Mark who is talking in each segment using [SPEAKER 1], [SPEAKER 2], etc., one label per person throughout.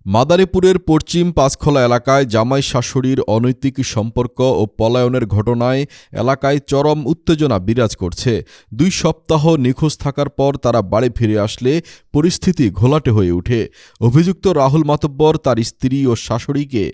[SPEAKER 1] মাদারীপুরের পশ্চিম পাঁচখোলা এলাকায় জামাই শাশুড়ির অনৈতিক সম্পর্ক ও পলায়নের ঘটনায় এলাকায় চরম উত্তেজনা বিরাজ করছে। ২ সপ্তাহ নিখোঁজ থাকার পর তারা বাড়ি ফিরে আসলে পরিস্থিতি ঘোলাটে হয়ে ওঠে। অভিযুক্ত রাহুল মাতব্বর তার স্ত্রী ও শাশুড়িকে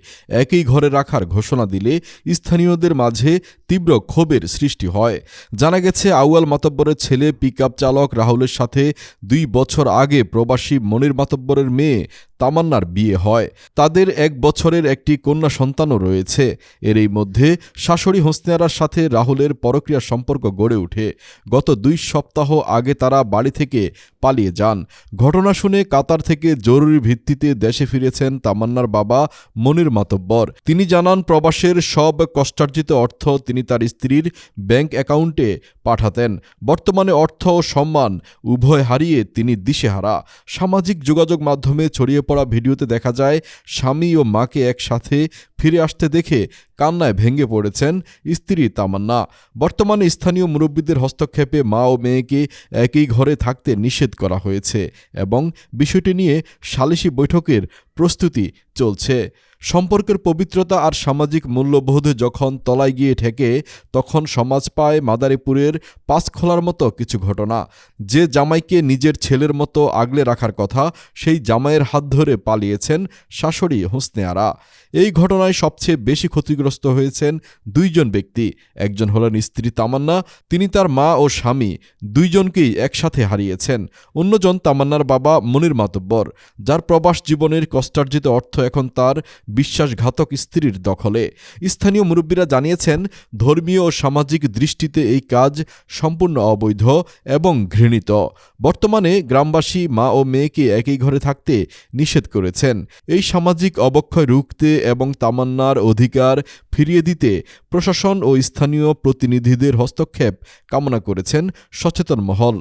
[SPEAKER 1] একই ঘরে রাখার ঘোষণা দিলে স্থানীয়দের মাঝে তীব্র ক্ষোভের সৃষ্টি হয়। জানা গেছে, আউয়াল মাতব্বরের ছেলে পিকআপ চালক রাহুলের সাথে ২ বছর আগে প্রবাসী মনির মাতব্বরের মেয়ে তামান্নার বিয়ে হয়। তাদের ১ বছরের একটি কন্যা সন্তানও রয়েছে। এরই মধ্যে শাশুড়ি হোসনে সাথে রাহুলের পরকীয়া সম্পর্ক গড়ে ওঠে। গত ২ সপ্তাহ আগে তারা বাড়ি থেকে পালিয়ে যান। ঘটনা শুনে কাতার থেকে জরুরি ভিত্তিতে দেশে ফিরেছেন তামান্নার বাবা মনির মাতব্বর। তিনি জানান, প্রবাসের সব কষ্টার্জিত অর্থ তিনি তার স্ত্রীর ব্যাংক অ্যাকাউন্টে পাঠাতেন। বর্তমানে অর্থ ও সম্মান উভয় হারিয়ে তিনি দিশেহারা। সামাজিক যোগাযোগ মাধ্যমে ছড়িয়ে পড়া ভিডিওতে দেখা যায়, স্বামী ও মাকে একসাথে ফিরে আসতে দেখে কান্নায় ভেঙে পড়েছেন স্ত্রী তামান্না। বর্তমানে স্থানীয় মুরব্বীদের হস্তক্ষেপে মা ও মেয়েকে একই ঘরে থাকতে নিষেধ করা হয়েছে এবং বিষয়টি নিয়ে সালিশি বৈঠকের প্রস্তুতি চলছে। সম্পর্কের পবিত্রতা আর সামাজিক মূল্যবোধ যখন তলায় গিয়ে ঠেকে, তখন সমাজ পায় মাদারীপুরের পাঁচখোলার মতো কিছু ঘটনা। যে জামাইকে নিজের ছেলের মতো আগলে রাখার কথা, সেই জামাইয়ের হাত ধরে পালিয়েছেন শাশুড়ি হোসনে আরা। এই ঘটনায় সবচেয়ে বেশি ক্ষতিগ্রস্ত হয়েছেন ২ জন ব্যক্তি। একজন হলেন স্ত্রী তামান্না, তিনি তার মা ও স্বামী দুইজনকেই একসাথে হারিয়েছেন। অন্যজন তামান্নার বাবা মনির মাতব্বর, যার প্রবাস জীবনের কষ্টার্জিত অর্থ এখন তার বিশ্বাসঘাতক স্ত্রীর দখলে। স্থানীয় মুরব্বীরা জানিয়েছেন, ধর্মীয় ও সামাজিক দৃষ্টিতে এই কাজ সম্পূর্ণ অবৈধ এবং ঘৃণিত। বর্তমানে গ্রামবাসী মা ও মেয়েকে একই ঘরে থাকতে নিষেধ করেছেন। এই সামাজিক অবক্ষয় রুখতে এবং তামান্নার অধিকার ফিরিয়ে দিতে প্রশাসন ও স্থানীয় প্রতিনিধিদের হস্তক্ষেপ কামনা করেছেন সচেতন মহল।